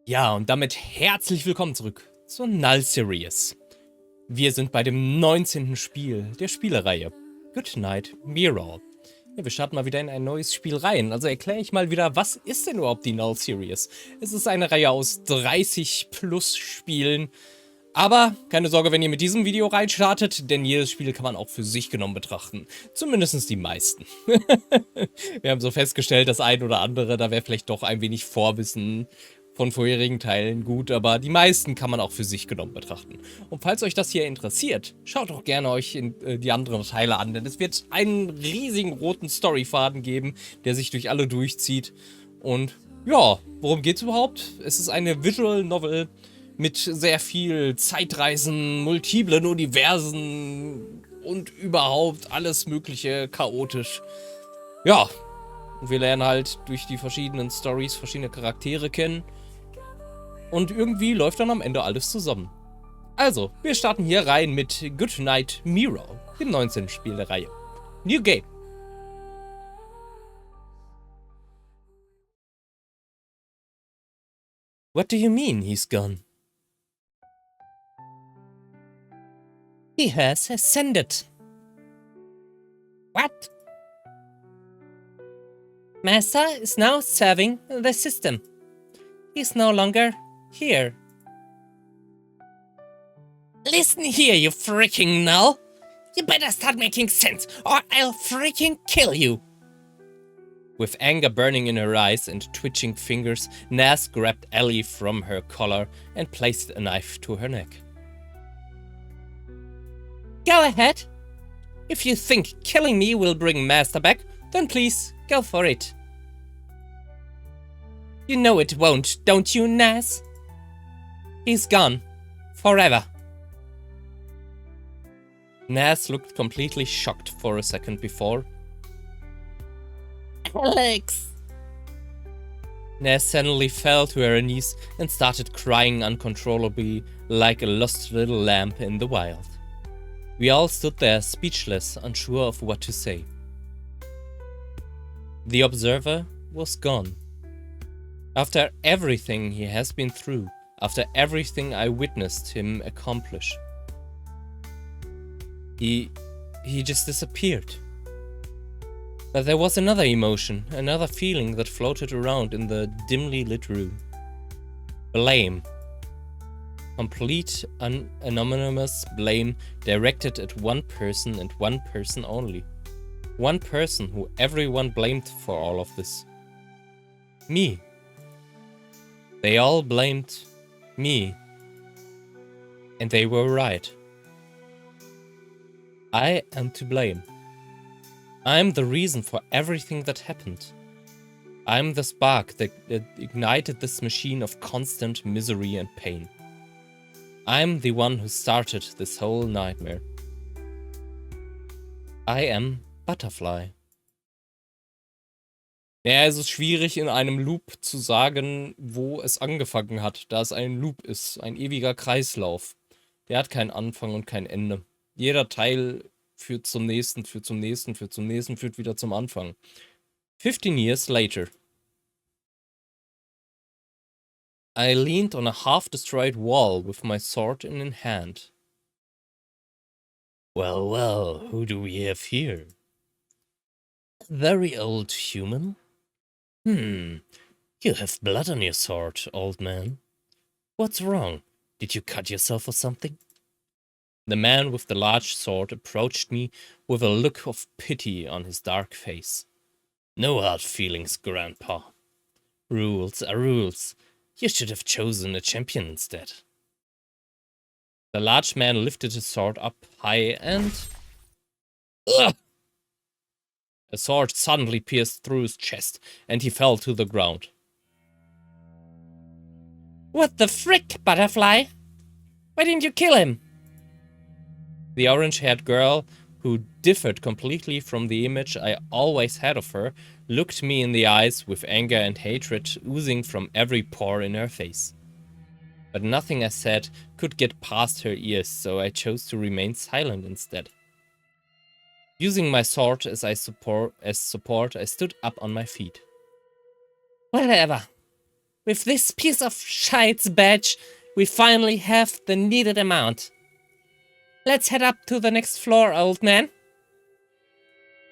Ja, und damit herzlich willkommen zurück zur Null Serie. Wir sind bei dem 19. Spiel der Spielereihe, Goodnight Mirall. Ja, wir starten mal wieder in ein neues Spiel rein. Also erkläre ich mal wieder, was ist denn überhaupt die Null Serie? Es ist eine Reihe aus 30 plus Spielen. Aber keine Sorge, wenn ihr mit diesem Video reinstartet, denn jedes Spiel kann man auch für sich genommen betrachten. Zumindest die meisten. Wir haben so festgestellt, das ein oder andere, da wäre vielleicht doch ein wenig Vorwissen von vorherigen Teilen gut, aber die meisten kann man auch für sich genommen betrachten. Und falls euch das hier interessiert, schaut doch gerne euch die anderen Teile an, denn es wird einen riesigen roten Storyfaden geben, der sich durch alle durchzieht. Und ja, worum geht's überhaupt? Es ist eine Visual Novel mit sehr viel Zeitreisen, multiplen Universen und überhaupt alles mögliche chaotisch. Ja, und wir lernen halt durch die verschiedenen Stories verschiedene Charaktere kennen. Und irgendwie läuft dann am Ende alles zusammen. Also, wir starten hier rein mit Goodnight Mirall, dem 19. Spiel der Reihe. New Game. What do you mean he's gone? He has ascended. What? Master is now serving the system. He's no longer here. Listen here, you freaking null! You better start making sense, or I'll freaking kill you! With anger burning in her eyes and twitching fingers, Naz grabbed Ellie from her collar and placed a knife to her neck. Go ahead. If you think killing me will bring Master back, then please, go for it. You know it won't, don't you, Naz? He's gone. Forever. Naz looked completely shocked for a second before. Alex! Naz suddenly fell to her knees and started crying uncontrollably like a lost little lamb in the wild. We all stood there speechless, unsure of what to say. The observer was gone. After everything he has been through, after everything I witnessed him accomplish, he just disappeared. But there was another emotion, another feeling that floated around in the dimly lit room. Blame. Complete, anonymous blame directed at one person and one person only. One person who everyone blamed for all of this. Me. They all blamed me. And they were right. I am to blame. I'm the reason for everything that happened. I'm the spark that ignited this machine of constant misery and pain. I'm the one who started this whole nightmare. I am Butterfly. Ja, es ist schwierig in einem Loop zu sagen, wo es angefangen hat, da es ein Loop ist, ein ewiger Kreislauf. Der hat keinen Anfang und kein Ende. Jeder Teil führt zum nächsten, führt zum nächsten, führt zum nächsten, führt wieder zum Anfang. 15 years later. I leaned on a half-destroyed wall with my sword in hand. Well, well, who do we have here? A very old human? You have blood on your sword, old man. What's wrong? Did you cut yourself or something? The man with the large sword approached me with a look of pity on his dark face. No hard feelings, Grandpa. Rules are rules. You should have chosen a champion instead. The large man lifted his sword up high and... Ugh! A sword suddenly pierced through his chest, and he fell to the ground. What the frick, Butterfly? Why didn't you kill him? The orange-haired girl, who differed completely from the image I always had of her, looked me in the eyes with anger and hatred oozing from every pore in her face. But nothing I said could get past her ears, so I chose to remain silent instead. Using my sword as support, I stood up on my feet. Whatever. With this piece of shite's badge, we finally have the needed amount. Let's head up to the next floor, old man.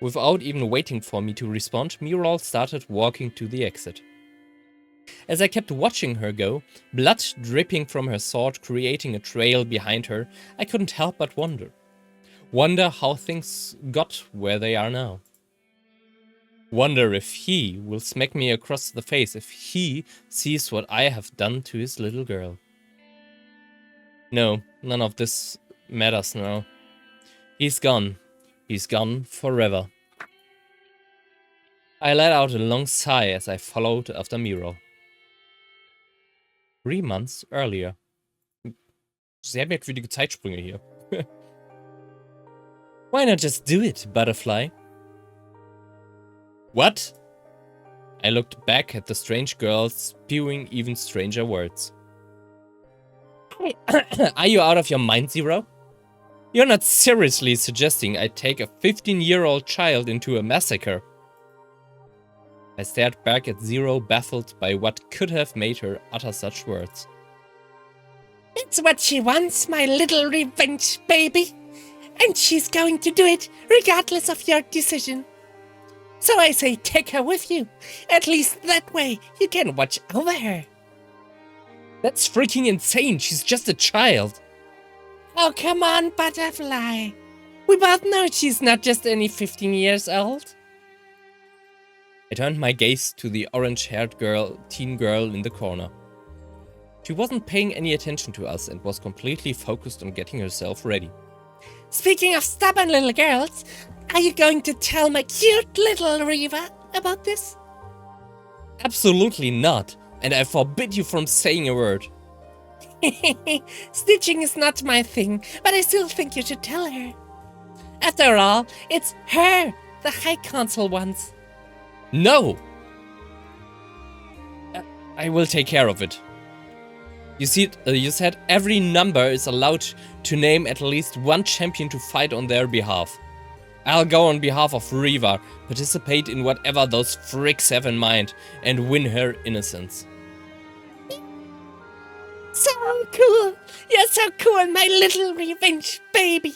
Without even waiting for me to respond, Mirall started walking to the exit. As I kept watching her go, blood dripping from her sword creating a trail behind her, I couldn't help but wonder. Wonder how things got where they are now. Wonder if he will smack me across the face if he sees what I have done to his little girl. No, none of this matters now. He's gone. He's gone forever. I let out a long sigh as I followed after Mirall. 3 months earlier. Sehr merkwürdige Zeitsprünge hier. Why not just do it, butterfly? What? I looked back at the strange girl spewing even stranger words. Are you out of your mind, Zero? You're not seriously suggesting I take a 15-year-old child into a massacre? I stared back at Zero, baffled by what could have made her utter such words. It's what she wants, my little revenge baby. And she's going to do it regardless of your decision. So I say take her with you. At least that way you can watch over her. That's freaking insane. She's just a child. Oh, come on, butterfly. We both know she's not just any 15 years old. I turned my gaze to the orange-haired teen girl in the corner. She wasn't paying any attention to us and was completely focused on getting herself ready. Speaking of stubborn little girls, are you going to tell my cute little Reva about this? Absolutely not, and I forbid you from saying a word. Stitching is not my thing, but I still think you should tell her. After all, it's her the High Council wants. No! I will take care of it. You said every number is allowed to name at least one champion to fight on their behalf. I'll go on behalf of Reva, participate in whatever those fricks have in mind, and win her innocence. So cool! You're so cool, my little revenge baby!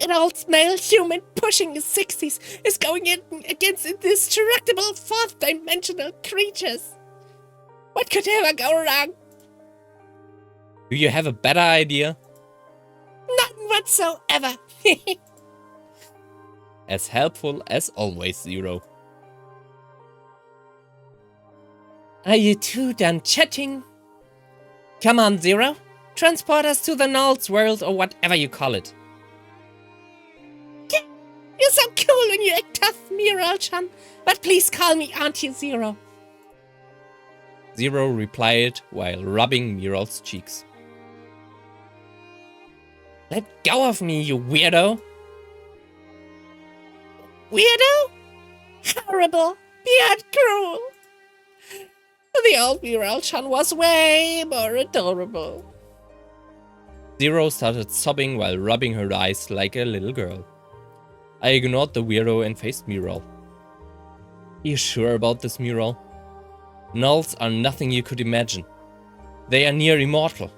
An old male human pushing his 60s is going in against indestructible fourth-dimensional creatures. What could ever go wrong? Do you have a better idea? None whatsoever. As helpful as always, Zero. Are you two done chatting? Come on, Zero. Transport us to the Nulls world or whatever you call it. Yeah, you're so cool when you act tough, Mirall-chan. But please call me Auntie Zero. Zero replied while rubbing Mirall's cheeks. Let go of me, you weirdo. Weirdo? Horrible. Beyond cruel. The old Mirall-chan was way more adorable. Zero started sobbing while rubbing her eyes like a little girl. I ignored the weirdo and faced Mirall. Are you sure about this, Mirall? Nulls are nothing you could imagine. They are near immortal.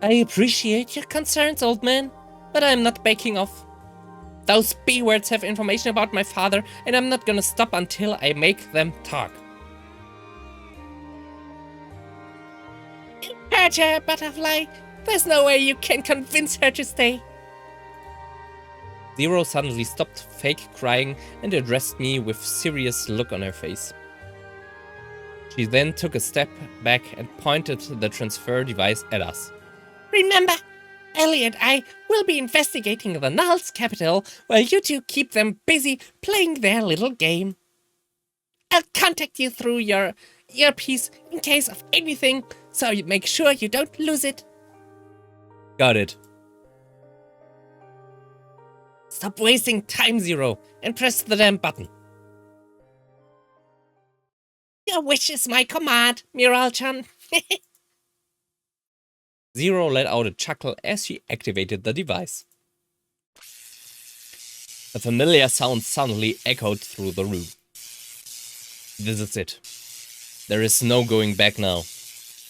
I appreciate your concerns, old man, but I'm not backing off. Those B-words have information about my father, and I'm not gonna stop until I make them talk. Hurt her, butterfly. There's no way you can convince her to stay. Zero suddenly stopped fake crying and addressed me with a serious look on her face. She then took a step back and pointed the transfer device at us. Remember, Ellie and I will be investigating the Nulls' capital while you two keep them busy playing their little game. I'll contact you through your earpiece in case of anything, so you make sure you don't lose it. Got it. Stop wasting time, Zero, and press the damn button. Your wish is my command, Mirall-chan. Zero let out a chuckle as she activated the device. A familiar sound suddenly echoed through the room. This is it. There is no going back now.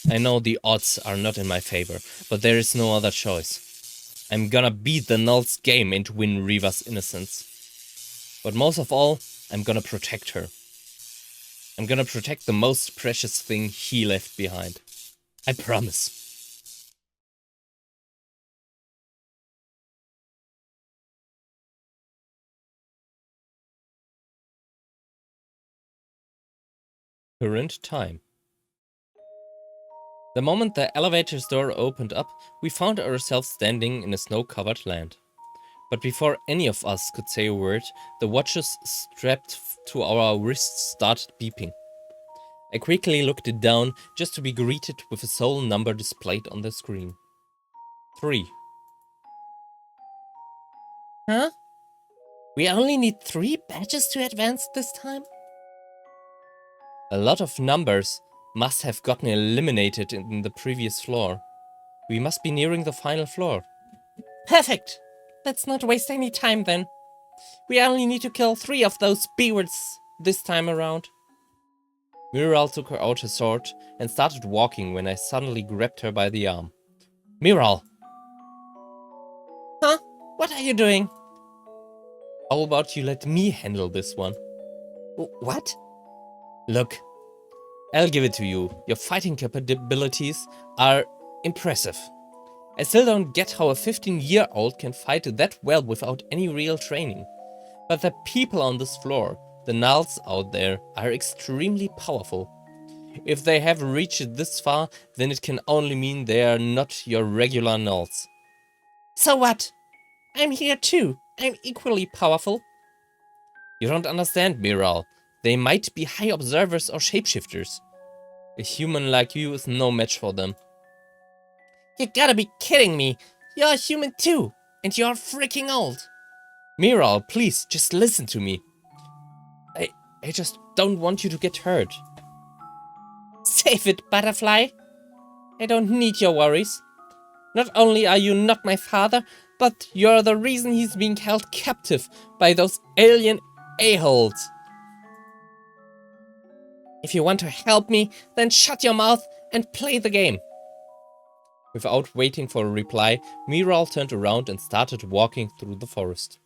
I know the odds are not in my favor, but there is no other choice. I'm gonna beat the Null's game and win Reva's innocence. But most of all, I'm gonna protect her. I'm gonna protect the most precious thing he left behind. I promise. Current time. The moment the elevator's door opened up, we found ourselves standing in a snow-covered land. But before any of us could say a word, the watches strapped to our wrists started beeping. I quickly looked it down, just to be greeted with a sole number displayed on the screen. 3. Huh? We only need 3 badges to advance this time? A lot of numbers must have gotten eliminated in the previous floor. We must be nearing the final floor. Perfect! Let's not waste any time then. We only need to kill 3 of those B-words this time around. Mirall took out her sword and started walking when I suddenly grabbed her by the arm. Mirall! Huh? What are you doing? How about you let me handle this one? What? Look, I'll give it to you. Your fighting capabilities are impressive. I still don't get how a 15-year-old can fight that well without any real training. But the people on this floor, the Nulls out there, are extremely powerful. If they have reached this far, then it can only mean they are not your regular Nulls. So what? I'm here too. I'm equally powerful. You don't understand, Mirall. They might be high observers or shapeshifters. A human like you is no match for them. You gotta be kidding me. You're a human too, and you're freaking old. Mirall, please, just listen to me. I just don't want you to get hurt. Save it, butterfly. I don't need your worries. Not only are you not my father, but you're the reason he's being held captive by those alien a-holes. If you want to help me, then shut your mouth and play the game. Without waiting for a reply, Mirall turned around and started walking through the forest.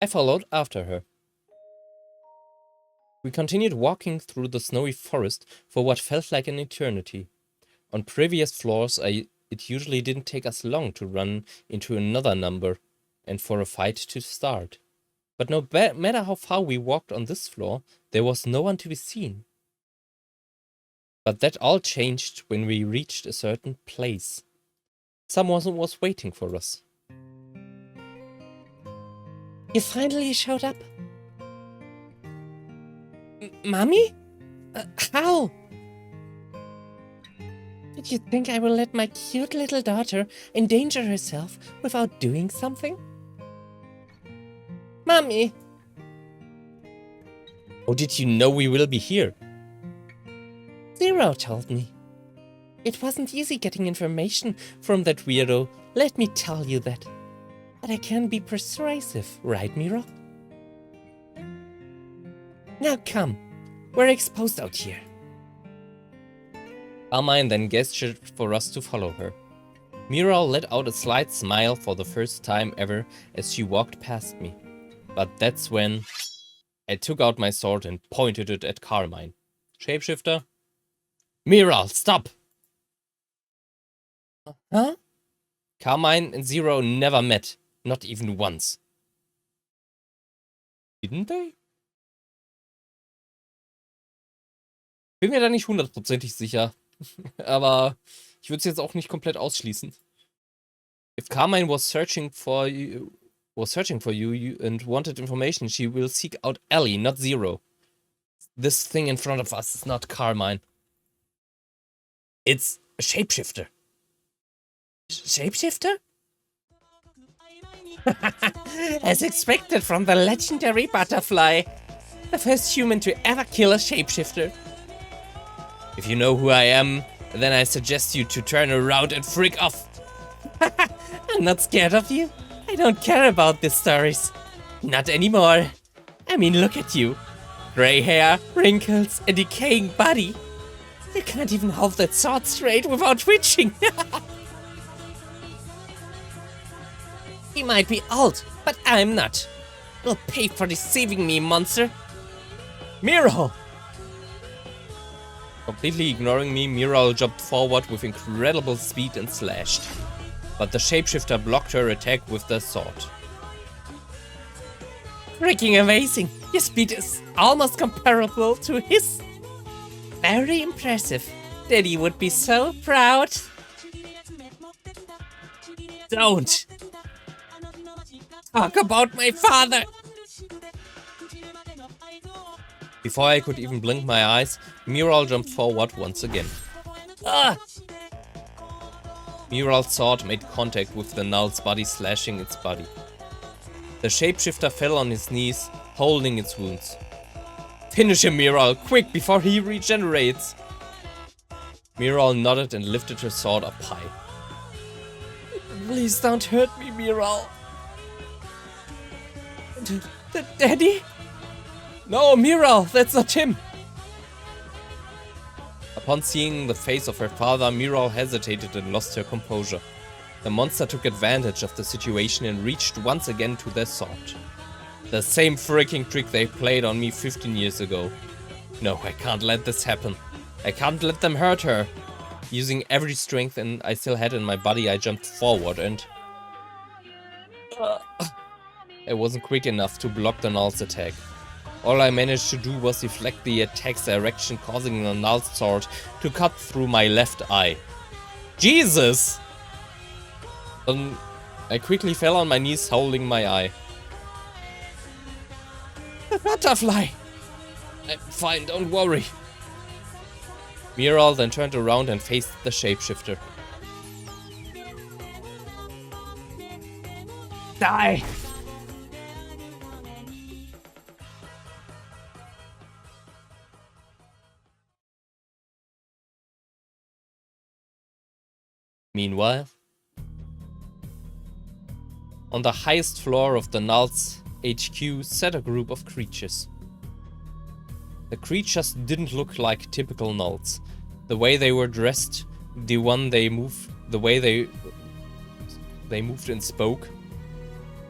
I followed after her. We continued walking through the snowy forest for what felt like an eternity. On previous floors, it usually didn't take us long to run into another number and for a fight to start. But no matter how far we walked on this floor, there was no one to be seen. But that all changed when we reached a certain place. Someone was waiting for us. You finally showed up? Mommy? How? Did you think I will let my cute little daughter endanger herself without doing something? Mommy! How did you know we will be here? Zero told me. It wasn't easy getting information from that weirdo, let me tell you that. But I can be persuasive, right, Mirall? Now come, we're exposed out here. Carmine then gestured for us to follow her. Mirall let out a slight smile for the first time ever as she walked past me. But that's when I took out my sword and pointed it at Carmine. Shapeshifter? Mirall, stop! Huh? Carmine and Zero never met, not even once. Didn't they? Bin mir da nicht hundertprozentig sicher. Aber ich würde es jetzt auch nicht komplett ausschließen. If Carmine was searching for you and wanted information, she will seek out Ellie, not Zero. This thing in front of us is not Carmine. It's a shapeshifter. Shapeshifter? As expected from the legendary butterfly. The first human to ever kill a shapeshifter. If you know who I am, then I suggest you to turn around and freak off. I'm not scared of you. I don't care about these stories. Not anymore. I mean, look at you. Grey hair, wrinkles, a decaying body. You can't even hold that sword straight without twitching. He might be old, but I'm not. You'll pay for deceiving me, monster. Mirall! Completely ignoring me, Mirall jumped forward with incredible speed and slashed. But the shapeshifter blocked her attack with the sword. Freaking amazing! Your speed is almost comparable to his. Very impressive. Daddy would be so proud. Don't talk about my father! Before I could even blink my eyes, Mirall jumped forward once again. Ah! Mirall's sword made contact with the Null's body, slashing its body. The shapeshifter fell on his knees, holding its wounds. Finish him, Mirall, quick, before he regenerates! Mirall nodded and lifted her sword up high. Please don't hurt me, Mirall. Daddy? No, Mirall, that's not him! Upon seeing the face of her father, Mirall hesitated and lost her composure. The monster took advantage of the situation and reached once again to their sword. The same freaking trick they played on me 15 years ago. No, I can't let this happen. I can't let them hurt her. Using every strength I still had in my body, I jumped forward and... I wasn't quick enough to block the Null's attack. All I managed to do was deflect the attack's direction, causing the Null's sword to cut through my left eye. Jesus! I quickly fell on my knees, holding my eye. The butterfly! I'm fine, don't worry. Mirall then turned around and faced the shapeshifter. Die! Meanwhile, on the highest floor of the Null's HQ sat a group of creatures. The creatures didn't look like typical Nulls. The way they were dressed, the way they moved and spoke,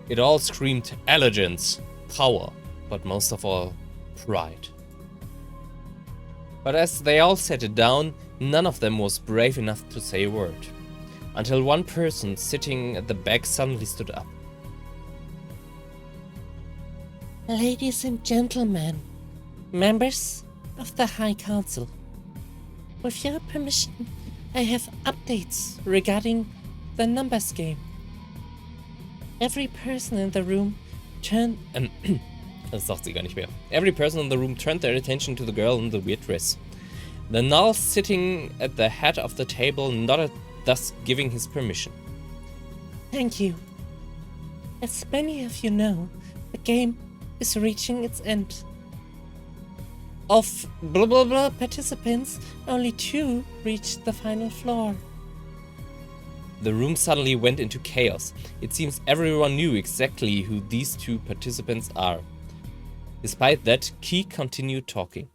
it all screamed elegance, power, but most of all, pride. But as they all sat it down, none of them was brave enough to say a word. Until one person sitting at the back suddenly stood up. Ladies and gentlemen, members of the High Council, with your permission, I have updates regarding the numbers game. Every person in the room turned... Das sagt sie gar nicht mehr. Every person in the room turned their attention to the girl in the weird dress. The Null sitting at the head of the table nodded, thus giving his permission. Thank you. As many of you know, the game is reaching its end. Of blah blah blah participants, only 2 reached the final floor. The room suddenly went into chaos. It seems everyone knew exactly who these 2 participants are. Despite that, Key continued talking.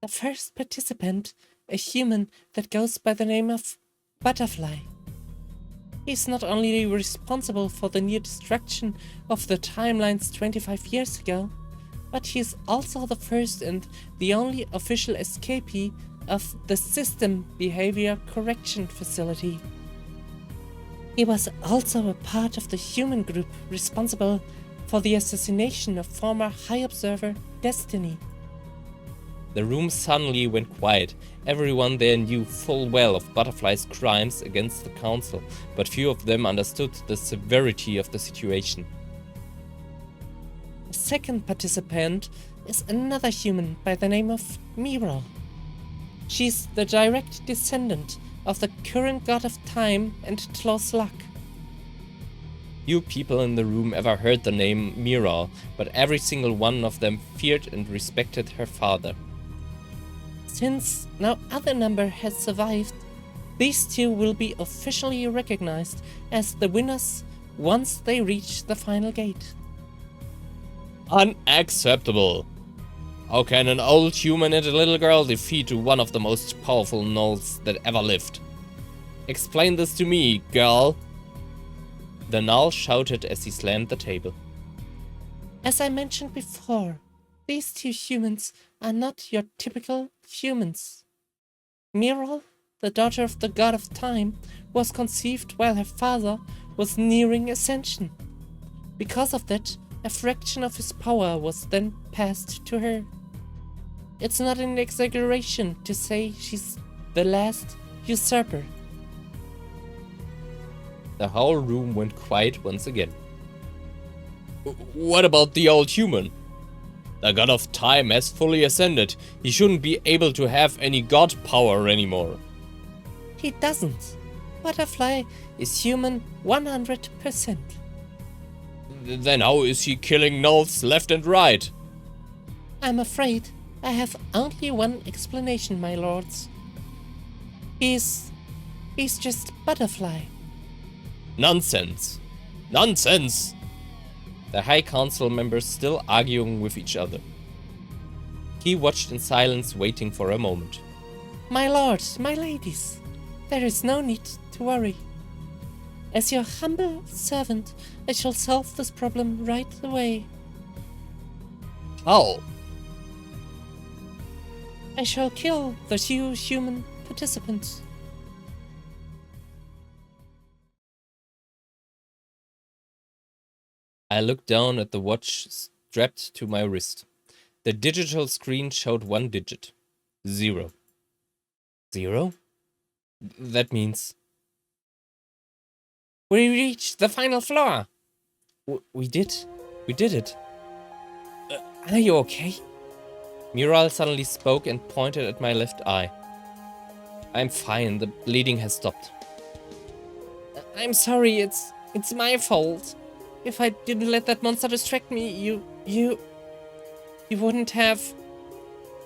The first participant, a human that goes by the name of Butterfly. He's not only responsible for the near destruction of the timelines 25 years ago, but he's also the first and the only official escapee of the System Behavior Correction Facility. He was also a part of the human group responsible for the assassination of former High Observer Destiny. The room suddenly went quiet. Everyone there knew full well of Butterfly's crimes against the Council, but few of them understood the severity of the situation. The second participant is another human by the name of Mirall. She's the direct descendant of the current god of time and close luck. Few people in the room ever heard the name Mirall, but every single one of them feared and respected her father. Since no other number has survived, these 2 will be officially recognized as the winners once they reach the final gate. Unacceptable! How can an old human and a little girl defeat one of the most powerful Nulls that ever lived? Explain this to me, girl. The Null shouted as he slammed the table. As I mentioned before, these two humans are not your typical humans. Mirall, the daughter of the god of time, was conceived while her father was nearing Ascension. Because of that, a fraction of his power was then passed to her. It's not an exaggeration to say she's the last usurper. The whole room went quiet once again. What about the old human? The god of time has fully ascended. He shouldn't be able to have any god power anymore. He doesn't. Butterfly is human 100%. Then how is he killing Nulls left and right? I'm afraid I have only one explanation, my lords. He's just Butterfly. Nonsense. Nonsense! The High Council members still arguing with each other. He watched in silence, waiting for a moment. My lords, my ladies, there is no need to worry. As your humble servant, I shall solve this problem right away. How? I shall kill the two human participants. I looked down at the watch strapped to my wrist. The digital screen showed one digit. 0. 0? That means... We reached the final floor. We did. We did it. Are you okay? Mirall suddenly spoke and pointed at my left eye. I'm fine. The bleeding has stopped. I'm sorry. It's my fault. If I didn't let that monster distract me, you wouldn't have...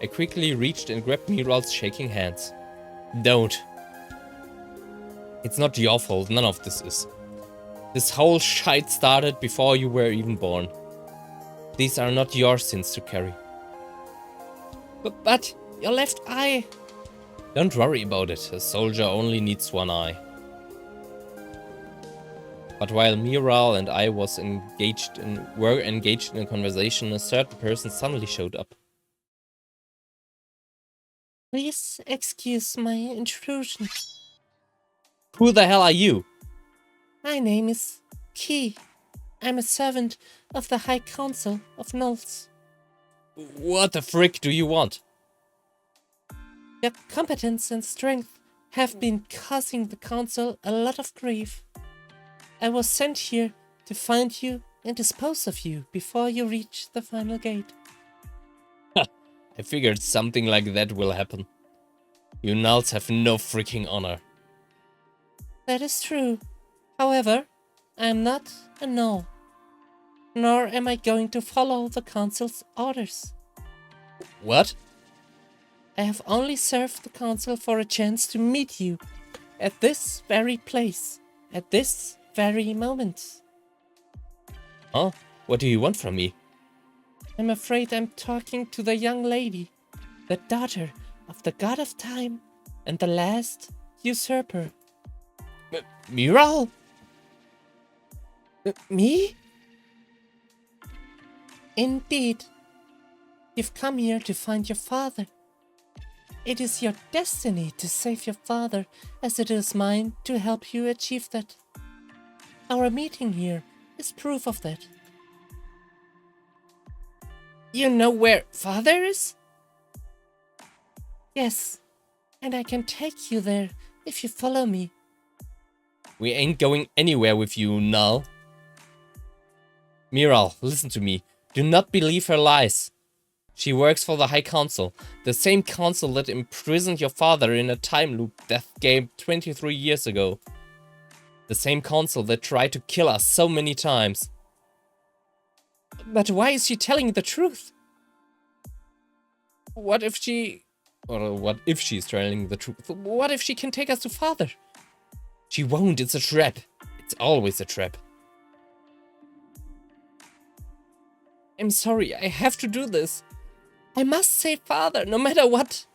I quickly reached and grabbed Mirall's shaking hands. Don't. It's not your fault, none of this is. This whole shite started before you were even born. These are not your sins to carry. But your left eye... Don't worry about it, a soldier only needs one eye. But while Mirall and I were engaged in a conversation, a certain person suddenly showed up. Please excuse my intrusion. Who the hell are you? My name is Key. I'm a servant of the High Council of Nulls. What the frick do you want? Your competence and strength have been causing the Council a lot of grief. I was sent here to find you and dispose of you before you reach the final gate. I figured something like that will happen. You Nulls have no freaking honor. That is true. However, I am not a Null. Nor am I going to follow the Council's orders. What? I have only served the Council for a chance to meet you at this very place, at this very moment. Huh? What do you want from me? I'm afraid I'm talking to the young lady, the daughter of the god of time and the last usurper. Mirall? Me? Indeed. You've come here to find your father. It is your destiny to save your father, as it is mine to help you achieve that. Our meeting here is proof of that. You know where father is? Yes, and I can take you there if you follow me. We ain't going anywhere with you, Null. Mirall, listen to me. Do not believe her lies. She works for the High Council, the same council that imprisoned your father in a time loop death game 23 years ago. The same council that tried to kill us so many times. But why is she telling the truth? What if she's telling the truth? What if she can take us to father? She won't, it's a trap. It's always a trap. I'm sorry, I have to do this. I must save Father, no matter what.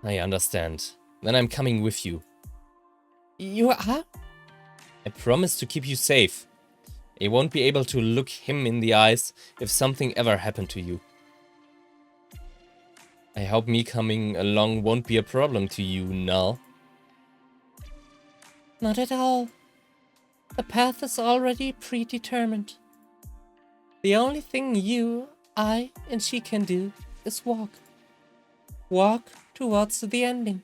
I understand. Then I'm coming with you. You are? I promise to keep you safe. I won't be able to look him in the eyes if something ever happened to you. I hope me coming along won't be a problem to you, Null. Not at all. The path is already predetermined. The only thing you, I, and she can do is walk. Walk towards the ending.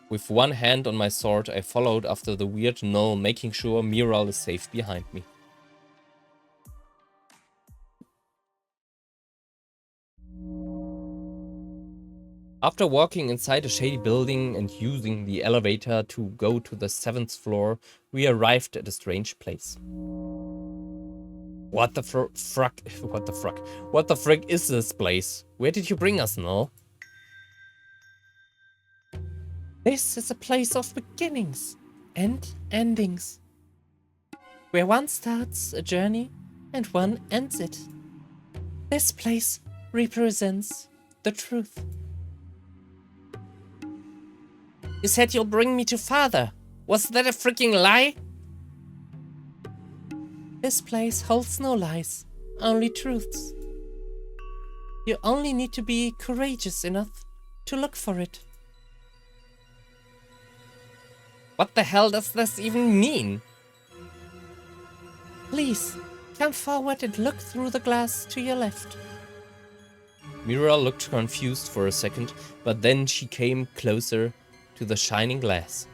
With one hand on my sword, I followed after the weird Null, making sure Mirall is safe behind me. After walking inside a shady building and using the elevator to go to the 7th floor, we arrived at a strange place. What the frick? What the frick? What the frick is this place? Where did you bring us, Null? This is a place of beginnings and endings, where one starts a journey and one ends it. This place represents the truth. You said you'll bring me to Father. Was that a freaking lie? This place holds no lies, only truths. You only need to be courageous enough to look for it. What the hell does this even mean? Please, come forward and look through the glass to your left. Mirall looked confused for a second, but then she came closer to the shining glass.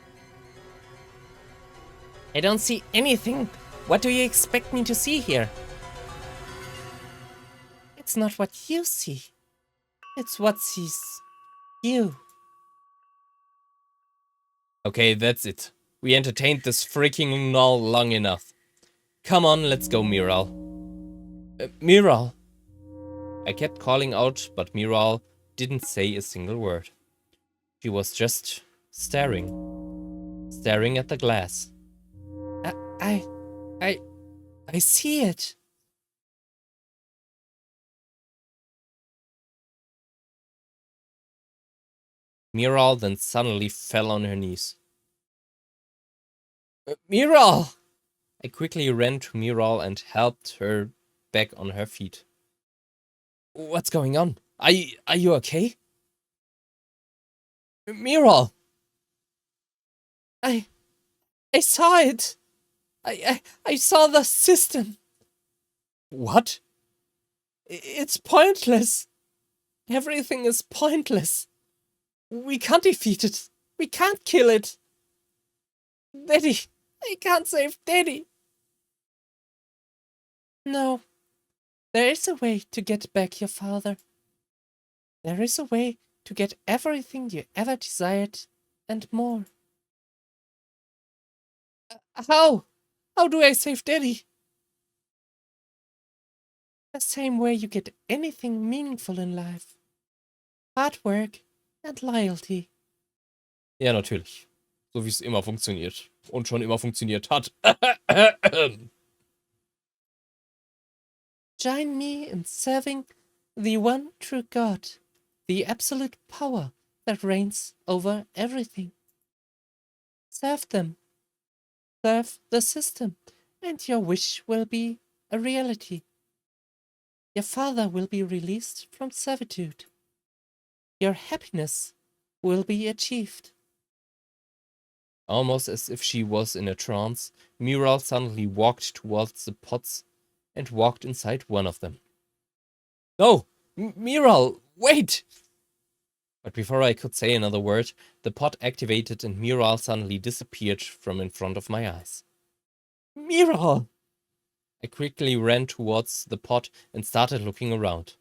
I don't see anything. What do you expect me to see here? It's not what you see. It's what sees you. Okay, that's it. We entertained this freaking Null long enough. Come on, let's go, Mirall. Mirall. I kept calling out, but Mirall didn't say a single word. She was just staring at the glass. I see it. Mirall then suddenly fell on her knees. Mirall! I quickly ran to Mirall and helped her back on her feet. What's going on? Are you okay? Mirall! I saw it. I saw the system. What? It's pointless. Everything is pointless. We can't defeat it. We can't kill it. Daddy, I can't save Daddy. No, there is a way to get back your father. There is a way to get everything you ever desired and more. How? How do I save Daddy? The same way you get anything meaningful in life. Hard work and loyalty. Ja, natürlich. So wie es immer funktioniert. Und schon immer funktioniert hat. Join me in serving the one true God, the absolute power that reigns over everything. Serve them. Serve the system, and your wish will be a reality. Your father will be released from servitude. Your happiness will be achieved. Almost as if she was in a trance, Mirall suddenly walked towards the pots and walked inside one of them. No! Mirall, wait! But before I could say another word, the pot activated and Mirall suddenly disappeared from in front of my eyes. Mirall! I quickly ran towards the pot and started looking around.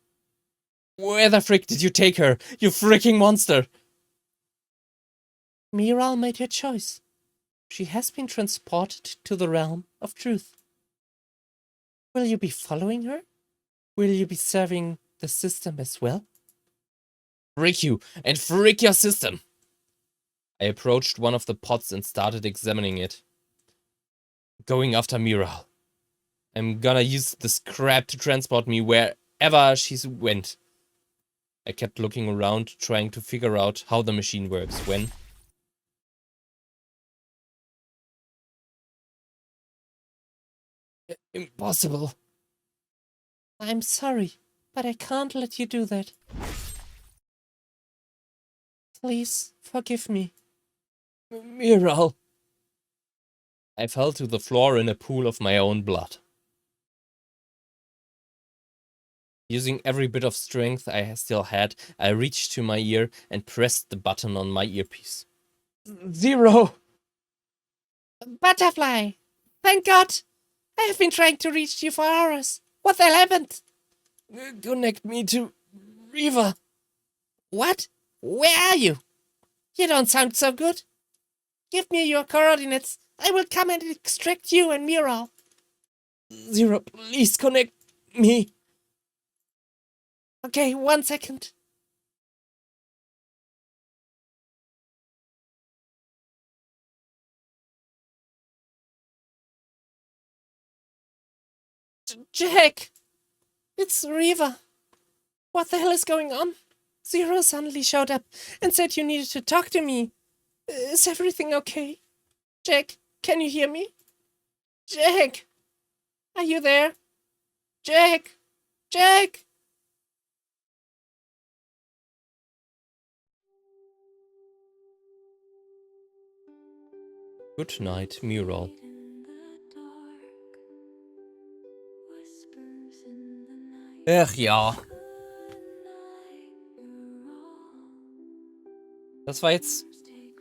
Where the frick did you take her, you freaking monster? Mirall made her choice. She has been transported to the realm of truth. Will you be following her? Will you be serving the system as well? Frick you, and frick your system! I approached one of the pots and started examining it. Going after Mirall. I'm gonna use this crap to transport me wherever she went. I kept looking around, trying to figure out how the machine works when... Impossible. I'm sorry, but I can't let you do that. Please, forgive me. Mirall. I fell to the floor in a pool of my own blood. Using every bit of strength I still had, I reached to my ear and pressed the button on my earpiece. 0! Butterfly! Thank God! I have been trying to reach you for hours. What the hell happened? Connect me to Riva. What? Where are you? You don't sound so good. Give me your coordinates. I will come and extract you and Mirall. 0, please connect me. Okay, 1 second. Jack! It's Riva. What the hell is going on? 0 suddenly showed up and said you needed to talk to me. Is everything okay? Jack, can you hear me? Jack! Are you there? Jack! Jack! Goodnight Mirall. Ach ja. Das war jetzt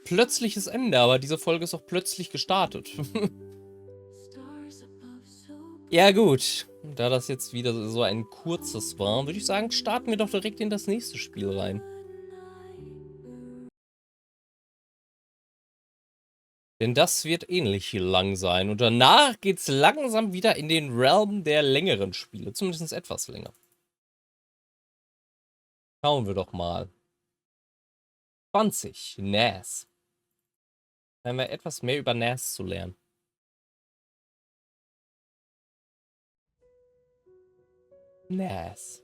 plötzliches Ende, aber diese Folge ist auch plötzlich gestartet. Ja gut, da das jetzt wieder so ein kurzes war, würde ich sagen, starten wir doch direkt in das nächste Spiel rein. Denn das wird ähnlich lang sein. Und danach geht's langsam wieder in den Realm der längeren Spiele. Zumindest etwas länger. Schauen wir doch mal. 20. NAS. Haben wir etwas mehr über NAS zu lernen. NAS.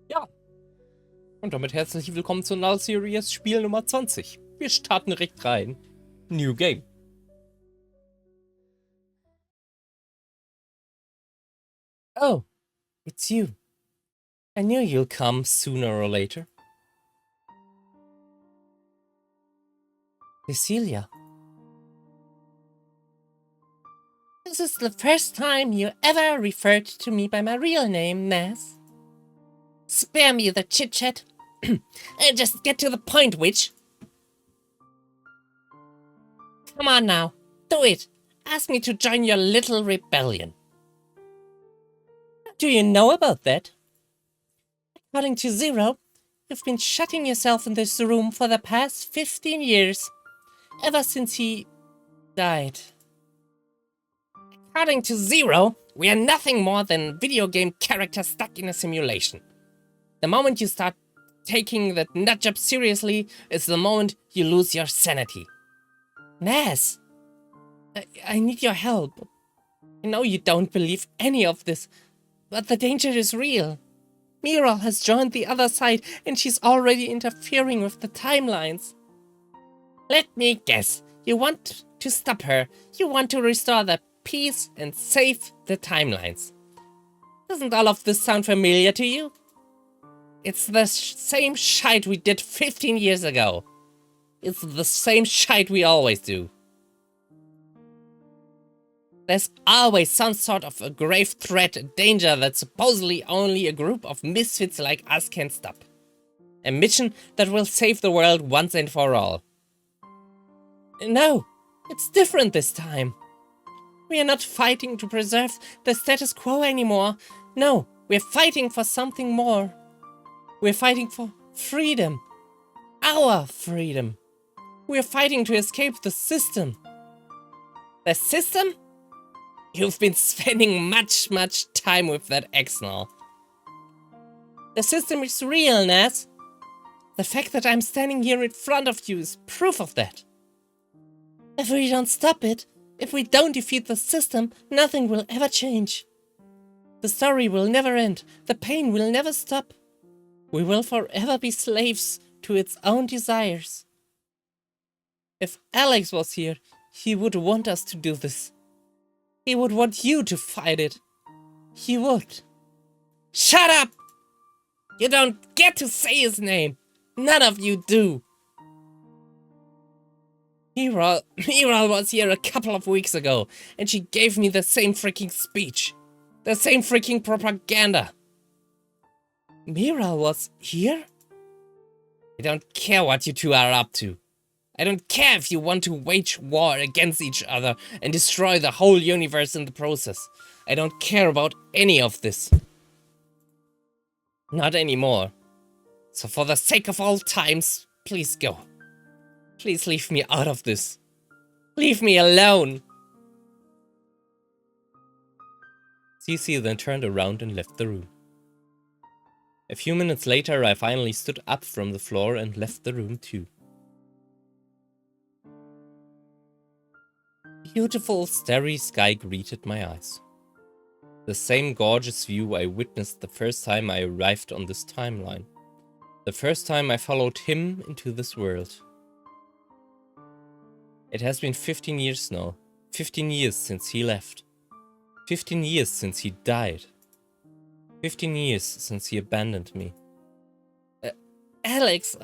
Ja. Und damit herzlich willkommen zur Null Serie Spiel Nummer 20. Wir starten direkt rein. New Game. Oh, it's you. I knew you'll come sooner or later. Cecilia. This is the first time you ever referred to me by my real name, Naz. Spare me the chit-chat. And just get to the point, witch. Come on now, do it. Ask me to join your little rebellion. Do you know about that? According to 0, you've been shutting yourself in this room for the past 15 years. Ever since he died. According to 0, we are nothing more than video game characters stuck in a simulation. The moment you start taking that nutjob seriously is the moment you lose your sanity. Naz, I need your help. I know you don't believe any of this, but the danger is real. Mirall has joined the other side and she's already interfering with the timelines. Let me guess, you want to stop her. You want to restore the peace and save the timelines. Doesn't all of this sound familiar to you? It's the same shite we did 15 years ago. It's the same shite we always do. There's always some sort of a grave threat, a danger that supposedly only a group of misfits like us can stop. A mission that will save the world once and for all. No, it's different this time. We are not fighting to preserve the status quo anymore. No, we're fighting for something more. We're fighting for freedom. Our freedom. We're fighting to escape the system. The system? You've been spending much time with that X now. The system is real, Naz. The fact that I'm standing here in front of you is proof of that. If we don't stop it, if we don't defeat the system, nothing will ever change. The story will never end. The pain will never stop. We will forever be slaves to its own desires. If Alex was here, he would want us to do this. He would want you to fight it. He would. Shut up! You don't get to say his name. None of you do. Mirall was here a couple of weeks ago, and she gave me the same freaking speech. The same freaking propaganda. Mirall was here? I don't care what you two are up to. I don't care if you want to wage war against each other and destroy the whole universe in the process. I don't care about any of this. Not anymore. So for the sake of all times, please go. Please leave me out of this. Leave me alone. Cece then turned around and left the room. A few minutes later, I finally stood up from the floor and left the room too. Beautiful, starry sky greeted my eyes. The same gorgeous view I witnessed the first time I arrived on this timeline. The first time I followed him into this world. It has been 15 years now. 15 years since he left. 15 years since he died. 15 years since he abandoned me. Alex,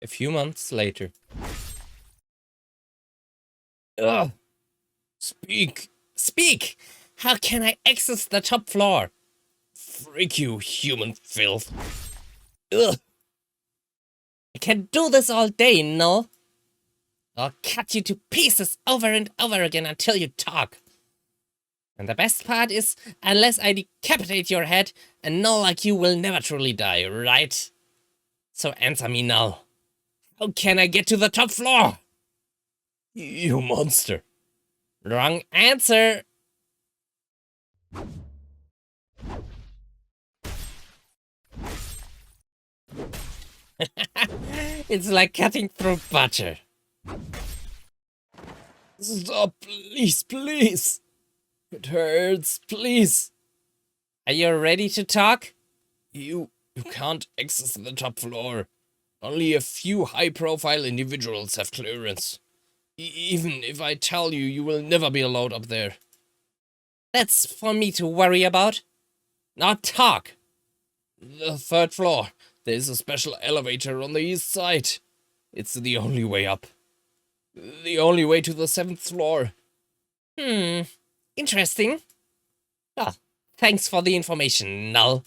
A few months later. Ugh! Speak! Speak! How can I access the top floor? Freak you, human filth! Ugh! I can do this all day, no? I'll cut you to pieces over and over again until you talk. And the best part is, unless I decapitate your head, a null like you will never truly die, right? So answer me now. How can I get to the top floor? You monster. Wrong answer. It's like cutting through butter. Stop, please, please. It hurts, please. Are you ready to talk? You can't access the top floor. Only a few high-profile individuals have clearance. Even if I tell you, you will never be allowed up there. That's for me to worry about. Now talk. The third floor. There is a special elevator on the east side. It's the only way up. The only way to the 7th floor. Interesting. Ah, thanks for the information, Null.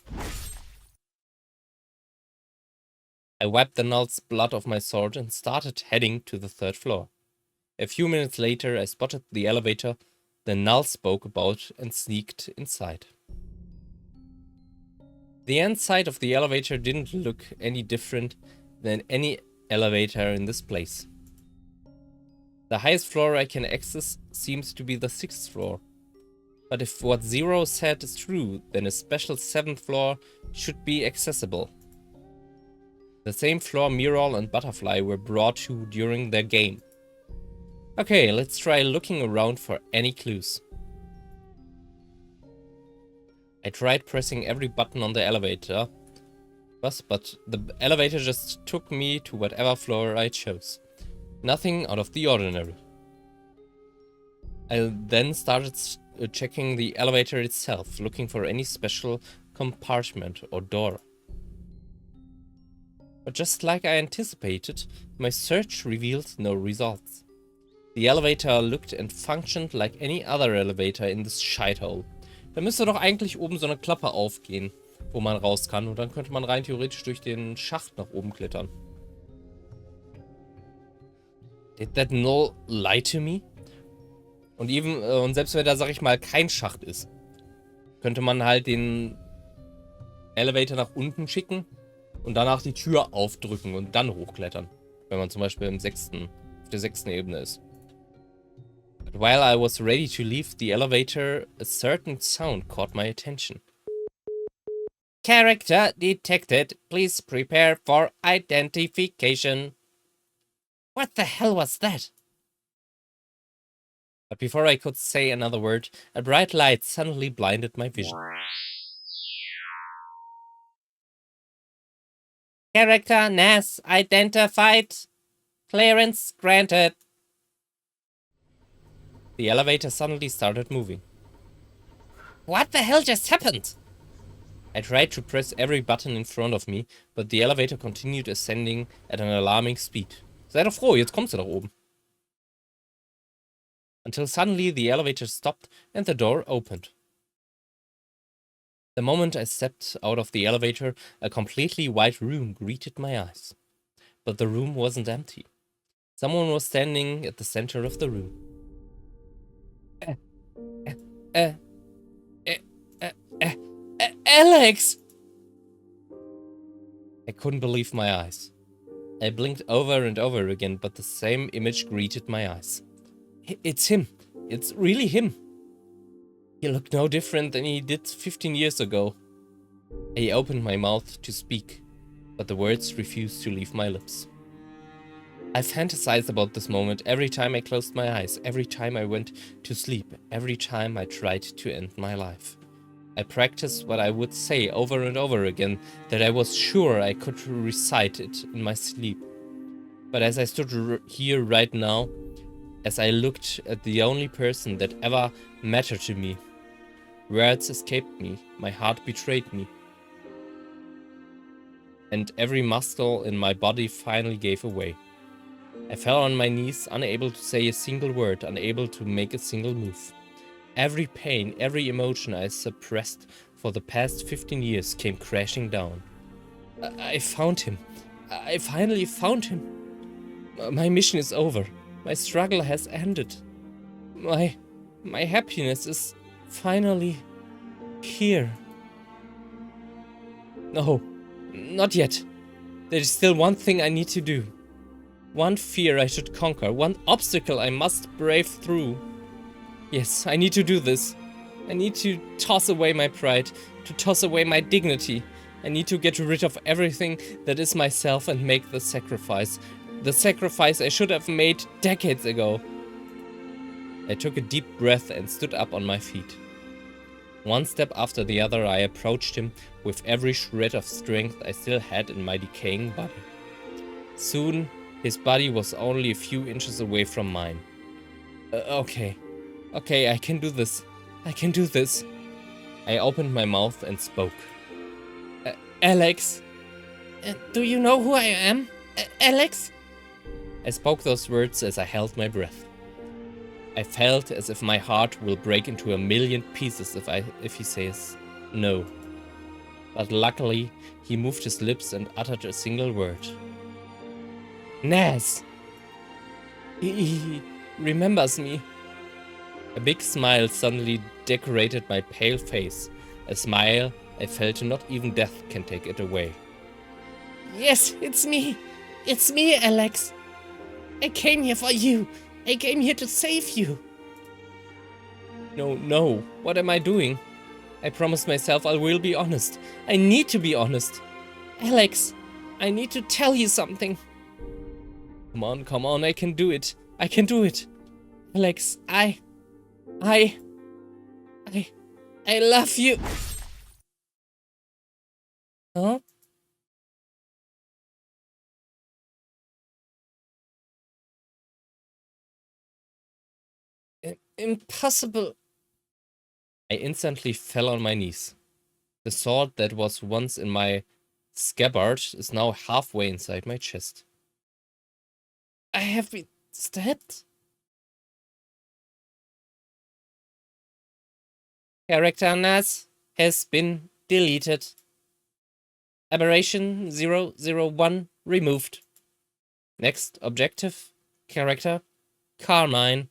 I wiped the Null's blood off my sword and started heading to the 3rd floor. A few minutes later, I spotted the elevator the Null spoke about and sneaked inside. The inside of the elevator didn't look any different than any elevator in this place. The highest floor I can access seems to be the 6th floor. But if what Zero said is true, then a special 7th floor should be accessible. The same floor Mirall and Butterfly were brought to during their game. Okay, let's try looking around for any clues. I tried pressing every button on the elevator, but the elevator just took me to whatever floor I chose. Nothing out of the ordinary. I then started checking the elevator itself, looking for any special compartment or door. But just like I anticipated, my search revealed no results. The elevator looked and functioned like any other elevator in this shithole. Da müsste doch eigentlich oben so eine Klappe aufgehen, wo man raus kann. Und dann könnte man rein theoretisch durch den Schacht nach oben klettern. Did that null lie to me? Und selbst wenn da, sag ich mal, kein Schacht ist, könnte man halt den Elevator nach unten schicken und danach die Tür aufdrücken und dann hochklettern. Wenn man zum Beispiel im 6. der 6. Ebene ist. But while I was ready to leave the elevator, a certain sound caught my attention. Character detected. Please prepare for identification. What the hell was that? But before I could say another word, a bright light suddenly blinded my vision. Character Nas identified. Clearance granted. The elevator suddenly started moving. What the hell just happened? I tried to press every button in front of me, but the elevator continued ascending at an alarming speed. Sei doch froh, jetzt kommst du nach oben. Until suddenly the elevator stopped and the door opened. The moment I stepped out of the elevator, a completely white room greeted my eyes. But the room wasn't empty. Someone was standing at the center of the room. Alex! I couldn't believe my eyes. I blinked over and over again, but the same image greeted my eyes. It's him. It's really him. He looked no different than he did 15 years ago. I opened my mouth to speak, but the words refused to leave my lips. I fantasized about this moment every time I closed my eyes, every time I went to sleep, every time I tried to end my life. I practiced what I would say over and over again, that I was sure I could recite it in my sleep. But as I stood here right now, as I looked at the only person that ever mattered to me, words escaped me, my heart betrayed me, and every muscle in my body finally gave away. I fell on my knees, unable to say a single word, unable to make a single move. Every pain, every emotion I suppressed for the past 15 years came crashing down. I found him. I finally found him. My mission is over. My struggle has ended. My happiness is finally here. No, not yet. There is still one thing I need to do. One fear I should conquer, one obstacle I must brave through. Yes, I need to do this. I need to toss away my pride, to toss away my dignity. I need to get rid of everything that is myself and make the sacrifice. The sacrifice I should have made decades ago. I took a deep breath and stood up on my feet. One step after the other, I approached him with every shred of strength I still had in my decaying body. Soon, his body was only a few inches away from mine. Okay, I can do this. I can do this. I opened my mouth and spoke. Alex? Do you know who I am? Alex? I spoke those words as I held my breath. I felt as if my heart will break into a million pieces if he says no. But luckily, he moved his lips and uttered a single word. Nas! He remembers me. A big smile suddenly decorated my pale face. A smile I felt not even death can take it away. Yes, it's me. It's me, Alex. I came here for you. I came here to save you. No. What am I doing? I promised myself I will be honest. I need to be honest. Alex, I need to tell you something. Come on, I can do it. I can do it. Alex, I love you. Huh? Impossible. I instantly fell on my knees. The sword that was once in my scabbard is now halfway inside my chest. I have been stabbed. Character Nas has been deleted. Aberration 001 removed. Next objective, character Carmine.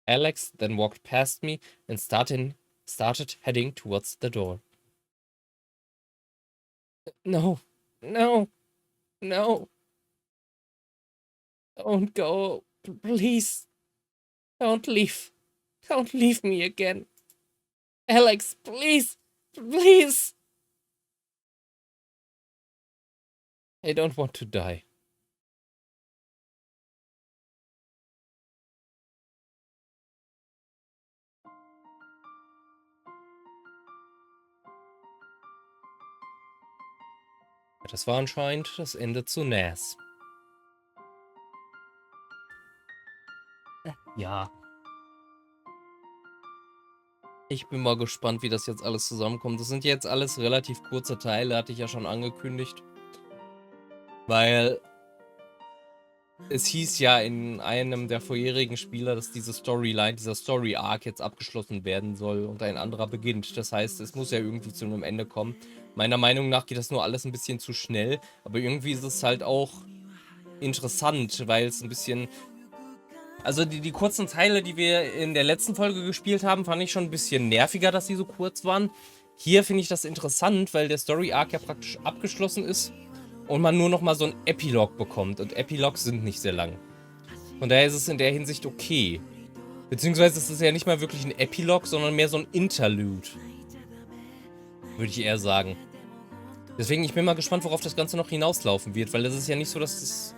Alex then walked past me and started heading towards the door. No. Don't go. Please. Don't leave. Don't leave me again. Alex, please. Please. I don't want to die. Das war anscheinend das Ende zu Nas. Ja. Ich bin mal gespannt, wie das jetzt alles zusammenkommt. Das sind jetzt alles relativ kurze Teile, hatte ich ja schon angekündigt. Weil es hieß ja in einem der vorherigen Spiele, dass diese Storyline, dieser Story-Arc jetzt abgeschlossen werden soll und ein anderer beginnt. Das heißt, es muss ja irgendwie zu einem Ende kommen. Meiner Meinung nach geht das nur alles ein bisschen zu schnell, aber irgendwie ist es halt auch interessant, weil es ein bisschen... Also die kurzen Teile, die wir in der letzten Folge gespielt haben, fand ich schon ein bisschen nerviger, dass sie so kurz waren. Hier finde ich das interessant, weil der Story-Arc ja praktisch abgeschlossen ist und man nur noch mal so ein Epilog bekommt. Und Epilogs sind nicht sehr lang. Von daher ist es in der Hinsicht okay. Beziehungsweise ist es ja nicht mal wirklich ein Epilog, sondern mehr so ein Interlude. Würde ich eher sagen. Deswegen, ich bin mal gespannt, worauf das Ganze noch hinauslaufen wird, weil es ist ja nicht so, dass es,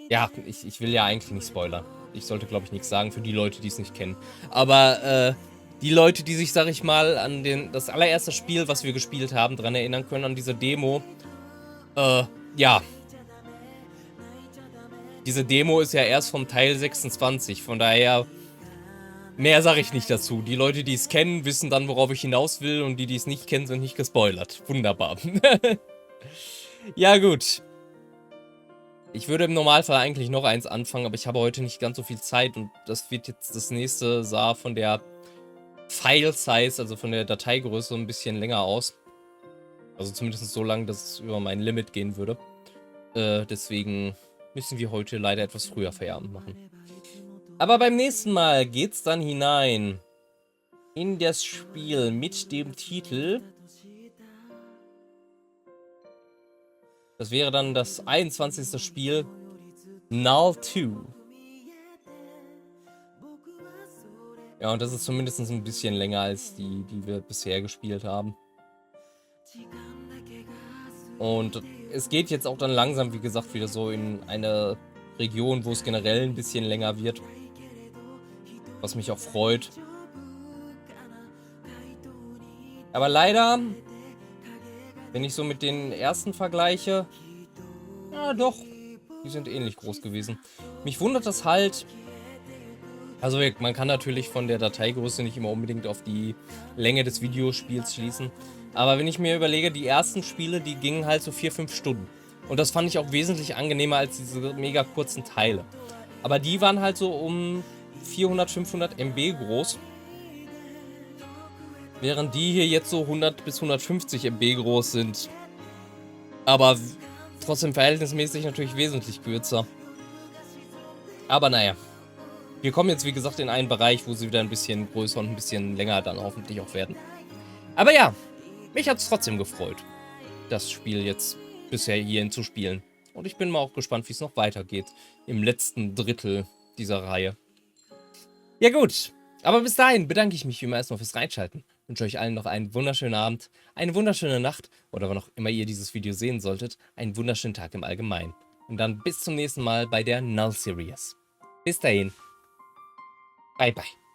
ja, ich will ja eigentlich nicht spoilern. Ich sollte, glaube ich, nichts sagen für die Leute, die es nicht kennen. Aber, die Leute, die sich, sag ich mal, an das allererste Spiel, was wir gespielt haben, dran erinnern können, an diese Demo, ja. Diese Demo ist ja erst vom Teil 26, von daher, mehr sage ich nicht dazu. Die Leute, die es kennen, wissen dann, worauf ich hinaus will und die, die es nicht kennen, sind nicht gespoilert. Wunderbar. Ja, gut. Ich würde im Normalfall eigentlich noch eins anfangen, aber ich habe heute nicht ganz so viel Zeit und das wird jetzt das nächste, sah von der File-Size, also von der Dateigröße, ein bisschen länger aus. Also zumindest so lang, dass es über mein Limit gehen würde. Deswegen müssen wir heute leider etwas früher Feierabend machen. Aber beim nächsten Mal geht's dann hinein in das Spiel mit dem Titel. Das wäre dann das 21. Spiel, Null 2. Ja, und das ist zumindest ein bisschen länger als die wir bisher gespielt haben. Und es geht jetzt auch dann langsam, wie gesagt, wieder so in eine Region, wo es generell ein bisschen länger wird. Was mich auch freut. Aber leider, wenn ich so mit den ersten vergleiche, ja doch, die sind ähnlich groß gewesen. Mich wundert das halt, also man kann natürlich von der Dateigröße nicht immer unbedingt auf die Länge des Videospiels schließen. Aber wenn ich mir überlege, die ersten Spiele, die gingen halt so 4-5 Stunden. Und das fand ich auch wesentlich angenehmer als diese mega kurzen Teile. Aber die waren halt so um 400, 500 MB groß. Während die hier jetzt so 100 bis 150 MB groß sind. Aber trotzdem verhältnismäßig natürlich wesentlich kürzer. Aber naja. Wir kommen jetzt, wie gesagt, in einen Bereich, wo sie wieder ein bisschen größer und ein bisschen länger dann hoffentlich auch werden. Aber ja, mich hat es trotzdem gefreut, das Spiel jetzt bisher hierhin zu spielen. Und ich bin mal auch gespannt, wie es noch weitergeht im letzten Drittel dieser Reihe. Ja gut, aber bis dahin bedanke ich mich wie immer erstmal fürs Reinschalten. Wünsche euch allen noch einen wunderschönen Abend, eine wunderschöne Nacht oder wann auch immer ihr dieses Video sehen solltet, einen wunderschönen Tag im Allgemeinen. Und dann bis zum nächsten Mal bei der Null Serie. Bis dahin. Bye bye.